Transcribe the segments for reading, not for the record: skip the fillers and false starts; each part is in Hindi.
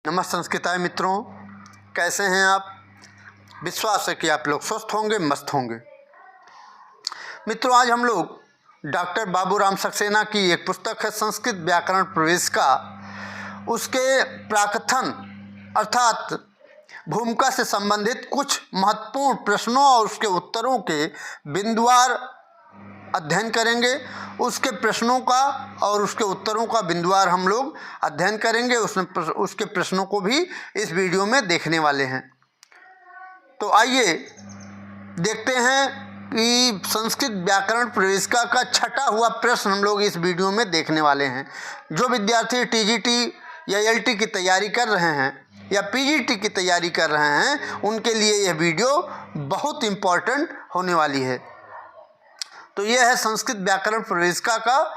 नमस्ते संस्कृताय मित्रों, कैसे हैं आप। विश्वास है कि आप लोग स्वस्थ होंगे, मस्त होंगे। मित्रों, आज हम लोग डॉक्टर बाबूराम सक्सेना की एक पुस्तक है संस्कृत व्याकरण प्रवेशिका, उसके प्राकथन अर्थात भूमिका से संबंधित कुछ महत्वपूर्ण प्रश्नों और उसके उत्तरों के बिंदुवार अध्ययन करेंगे। उसके प्रश्नों का और उसके उत्तरों का बिंदुवार हम लोग अध्ययन करेंगे। उसके प्रश्नों को भी इस वीडियो में देखने वाले हैं। तो आइए देखते हैं कि संस्कृत व्याकरण प्रवेशिका का छठा हुआ प्रश्न हम लोग इस वीडियो में देखने वाले हैं। जो विद्यार्थी टीजीटी या एलटी की तैयारी कर रहे हैं या पीजीटी की तैयारी कर रहे हैं, उनके लिए यह वीडियो बहुत इम्पॉर्टेंट होने वाली है। तो यह है संस्कृत व्याकरण प्रवेशिका का।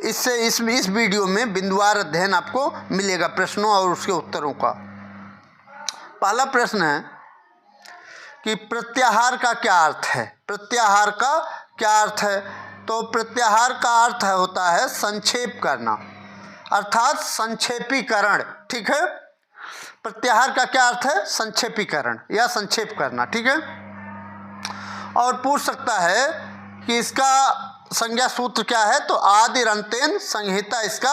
इससे इस वीडियो में बिंदुवार अध्ययन आपको मिलेगा प्रश्नों और उसके उत्तरों का। पहला प्रश्न है कि प्रत्याहार का क्या अर्थ है। प्रत्याहार का क्या अर्थ है? तो प्रत्याहार का अर्थ होता है संक्षेप करना, अर्थात संक्षेपीकरण। ठीक है, प्रत्याहार का क्या अर्थ है? संक्षेपीकरण या संक्षेप करना। ठीक है, और पूछ सकता है कि इसका संज्ञा सूत्र क्या है। तो आदिरंतेन संहिता इसका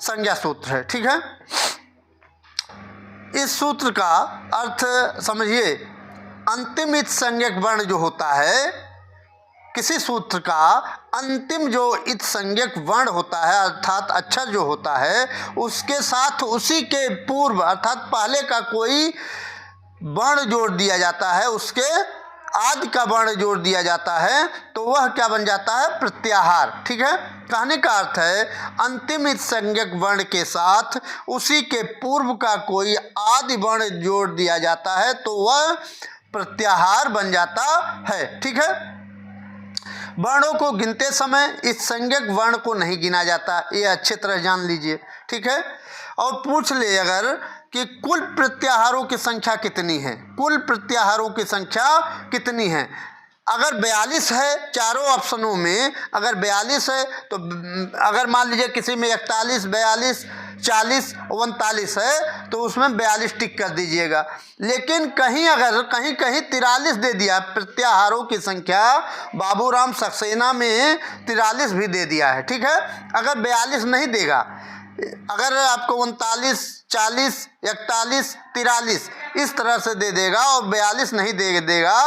संज्ञा सूत्र है। ठीक है, इस सूत्र का अर्थ समझिए। अंतिम इत संज्ञक वर्ण जो होता है, किसी सूत्र का अंतिम जो इत संज्ञक वर्ण होता है अर्थात अक्षर जो होता है, उसके साथ उसी के पूर्व अर्थात पहले का कोई वर्ण जोड़ दिया जाता है, उसके आदि का वर्ण जोड़ दिया जाता है, तो वह क्या बन जाता है? प्रत्याहार। ठीक है, कहने का अर्थ है अंतिम इत संज्ञक वर्ण के साथ उसी के पूर्व का कोई आदि वर्ण जोड़ दिया जाता है तो वह प्रत्याहार बन जाता है। ठीक है, वर्णों को गिनते समय इस संज्ञक वर्ण को नहीं गिना जाता, ये अच्छी तरह जान लीजिए। ठीक है, और पूछ ले अगर कि कुल प्रत्याहारों की संख्या कितनी है। कुल प्रत्याहारों की संख्या कितनी है? अगर 42 है, चारों ऑप्शनों में अगर 42 है तो अगर मान लीजिए किसी में 41, 42, 40, 39 है तो उसमें 42 टिक कर दीजिएगा। लेकिन कहीं 43 दे दिया, प्रत्याहारों की संख्या बाबूराम सक्सेना में 43 भी दे दिया है। ठीक है, अगर 42 नहीं देगा, अगर आपको 39, 40, 41, 43 इस तरह से दे देगा और 42 नहीं देगा,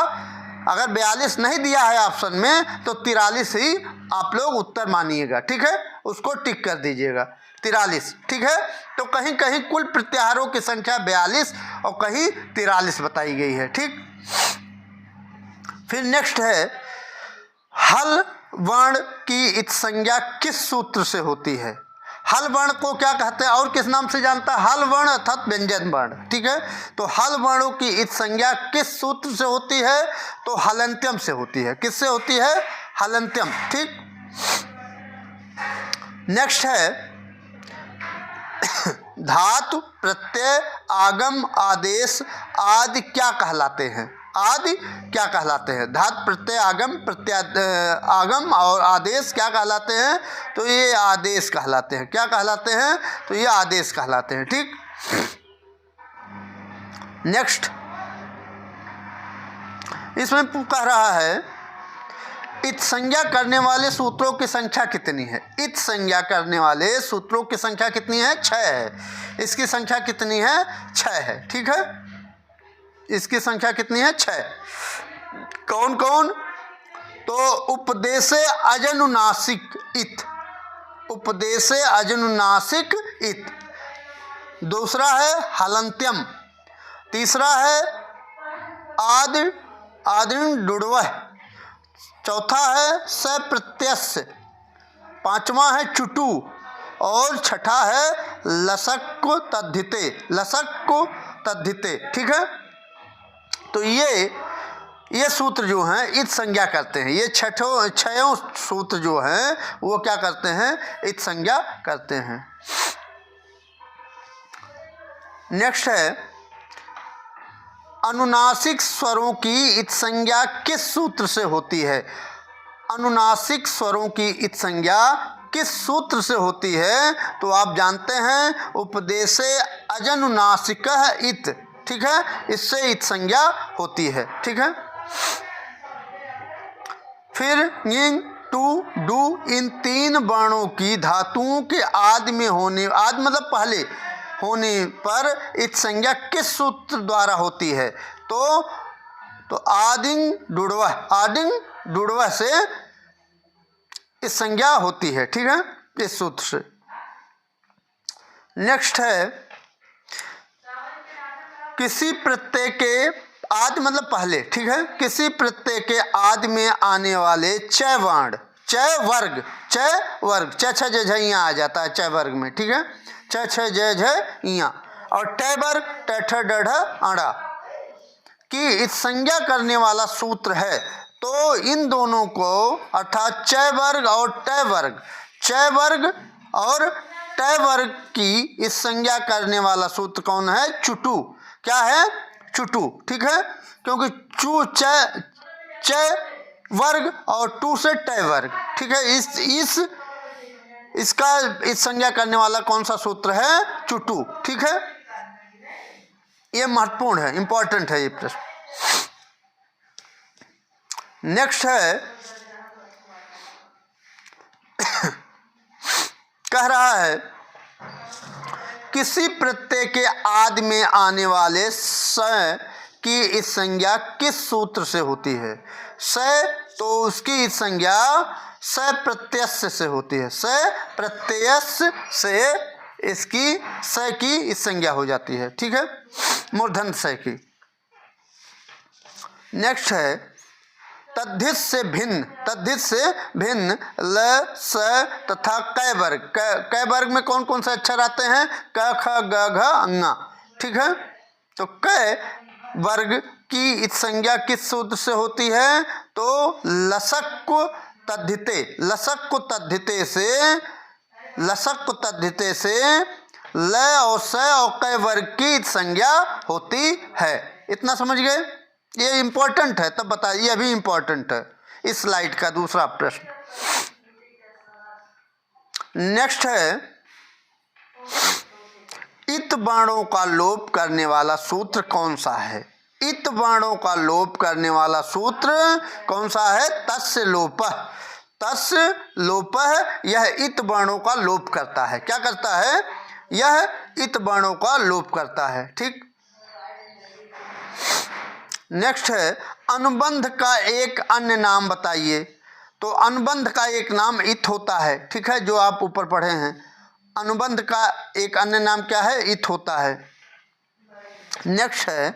अगर 42 नहीं दिया है ऑप्शन में तो 43 ही आप लोग उत्तर मानिएगा। ठीक है, उसको टिक कर दीजिएगा 43। ठीक है, तो कहीं कहीं कुल प्रत्याहारों की संख्या 42 और कहीं 43 बताई गई है। ठीक, फिर नेक्स्ट है हल वर्ण की इत संज्ञा किस सूत्र से होती है। हल वर्ण को क्या कहते हैं और किस नाम से जानता है? हल वर्ण अर्थात व्यंजन वर्ण। ठीक है, तो हल वर्णों की इत संज्ञा किस सूत्र से होती है? तो हलंत्यम से होती है। किससे होती है? हलंत्यम। ठीक, नेक्स्ट है धातु, प्रत्यय, आगम, आदेश आदि क्या कहलाते हैं? आदि क्या कहलाते हैं? धातु, प्रत्यय, आगम और आदेश क्या कहलाते हैं? तो ये आदेश कहलाते हैं। क्या कहलाते हैं? तो ये आदेश कहलाते हैं। ठीक, नेक्स्ट इसमें कह रहा है इत संज्ञा करने वाले सूत्रों की संख्या कितनी है। इत संज्ञा करने वाले सूत्रों की संख्या कितनी है? 6 है। इसकी संख्या कितनी है? 6 है। ठीक है, इसकी संख्या कितनी है? 6। कौन कौन? तो उपदेशे अजनुनासिक इत, उपदेशे अजनुनासिक इत, दूसरा है हलंत्यम, तीसरा है आदिन डुडवह, चौथा है सप्रत्यस्य, पांचवा है चुटू और छठा है लसक तद्धिते। लसक तद्धिते। ठीक है, तो ये सूत्र जो हैं इत संज्ञा करते हैं। ये छयों सूत्र जो हैं वो क्या करते हैं? इत संज्ञा करते हैं। नेक्स्ट है अनुनासिक स्वरों की इत संज्ञा किस सूत्र से होती है। अनुनासिक स्वरों की इत संज्ञा किस सूत्र से होती है? तो आप जानते हैं उपदेशे अजनुनासिकः इत, ठीक है, इससे इत संज्ञा होती है, ठीक है। फिर यिंग टू डू इन तीन वर्णों की धातुओं के आदि में होने, आदि मतलब पहले होने पर इत संज्ञा किस सूत्र द्वारा होती है? तो आदिंग डुड़वह से इस संज्ञा होती है, ठीक है, इस सूत्र से। नेक्स्ट है किसी प्रत्यय के आदि मतलब पहले, ठीक है, किसी प्रत्यय के आदि में आने वाले च वर्ण, च वर्ग च छ ज झ यहाँ आ जाता है च वर्ग में, ठीक है, च छ ज झ यहाँ, और ट वर्ग ट ठ ड ढ अड़ा की इस संज्ञा करने वाला सूत्र है। तो इन दोनों को अर्थात च वर्ग और ट वर्ग, च वर्ग और ट वर्ग की इस संज्ञा करने वाला सूत्र कौन है? चुटू। क्या है? चुटू, ठीक है, क्योंकि चू च वर्ग और टू से ट वर्ग, ठीक है, इसका इस संज्ञा करने वाला कौन सा सूत्र है? चुटू, ठीक है। ये महत्वपूर्ण है, इंपॉर्टेंट है ये प्रश्न। नेक्स्ट है कह रहा है किसी प्रत्यय के आदि में आने वाले स की इस संज्ञा किस सूत्र से होती है? स, तो उसकी इस संज्ञा स प्रत्यय से होती है, स प्रत्यय से इसकी स की इस संज्ञा हो जाती है, ठीक है, मूर्धन्य स की। नेक्स्ट है तद्धित से भिन्न ल स तथा कै वर्ग, कै वर्ग में कौन कौन से अक्षर आते हैं? क ख ग घ अंगा, ठीक है। तो कै वर्ग की इस संज्ञा किस सूत्र से होती है? तो लसक तद्धिते से ल और स और कै वर्ग की संज्ञा होती है। इतना समझ गए? ये इंपॉर्टेंट है, तब बताइए, अभी इंपॉर्टेंट है इस स्लाइड का दूसरा प्रश्न। नेक्स्ट है इत वर्णों का लोप करने वाला सूत्र कौन सा है? इत वर्णों का लोप करने वाला सूत्र कौन सा है? तस्य लोपः, यह इत वर्णों का लोप करता है। क्या करता है? यह इत वर्णों का लोप करता है, ठीक। नेक्स्ट है अनुबंध का एक अन्य नाम बताइए। तो अनुबंध का एक नाम इत होता है, ठीक है, जो आप ऊपर पढ़े हैं। अनुबंध का एक अन्य नाम क्या है? इत होता है। नेक्स्ट है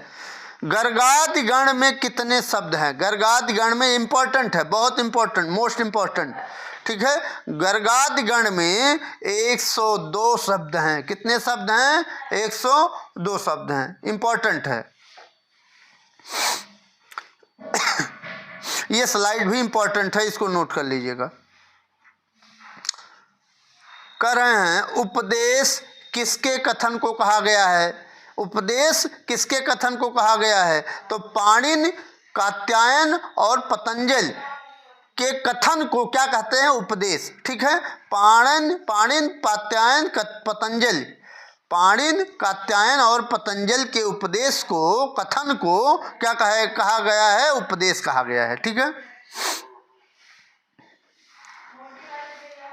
गर्गादि गण में कितने शब्द हैं? गर्गादि गण में इंपॉर्टेंट है, बहुत इंपॉर्टेंट, मोस्ट इंपॉर्टेंट, ठीक है। गर्गादि गण में 102 शब्द हैं। कितने शब्द हैं? 102 शब्द हैं, इंपॉर्टेंट है। ये स्लाइड भी इंपॉर्टेंट है, इसको नोट कर लीजिएगा। कर रहे हैं उपदेश किसके कथन को कहा गया है? उपदेश किसके कथन को कहा गया है? तो पाणिनि, कात्यायन और पतंजलि के कथन को क्या कहते हैं? उपदेश, ठीक है। पाणिनि, कात्यायन, पतंजलि, पाणिनि, कात्यायन और पतंजलि के उपदेश को, कथन को क्या कहा गया है? उपदेश कहा गया है, ठीक है।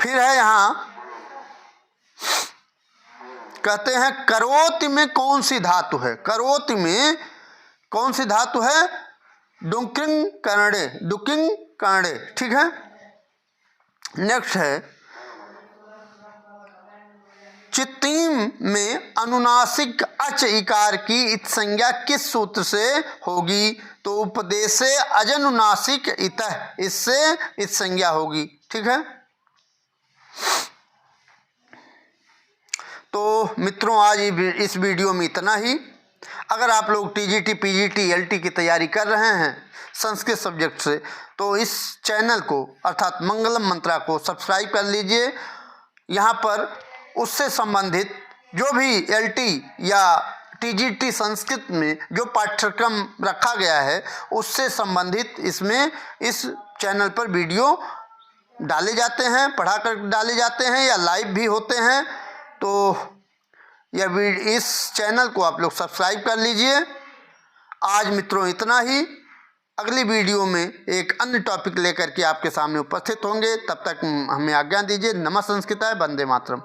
फिर है यहाँ कहते हैं करोति में कौन सी धातु है? करोति में कौन सी धातु है? डुकिंग कर्णे, ठीक है। नेक्स्ट है चित्तीम में अनुनासिक अच इकार की इत संज्ञा किस सूत्र से होगी? तो उपदेशे अजनुनासिक इतः, इससे इत संज्ञा होगी, ठीक है। तो मित्रों आज इस वीडियो में इतना ही। अगर आप लोग टीजीटी, पीजीटी, एलटी की तैयारी कर रहे हैं संस्कृत सब्जेक्ट से, तो इस चैनल को अर्थात मंगलम मंत्रा को सब्सक्राइब कर लीजिए। यहाँ पर उससे संबंधित जो भी एलटी या टीजीटी संस्कृत में जो पाठ्यक्रम रखा गया है उससे संबंधित इसमें इस चैनल पर वीडियो डाले जाते हैं, पढ़ा कर डाले जाते हैं या लाइव भी होते हैं। तो इस चैनल को आप लोग सब्सक्राइब कर लीजिए। आज मित्रों इतना ही। अगली वीडियो में एक अन्य टॉपिक लेकर के आपके सामने उपस्थित होंगे। तब तक हमें आज्ञा दीजिए। नमः संस्कृताय, वंदे मातरम।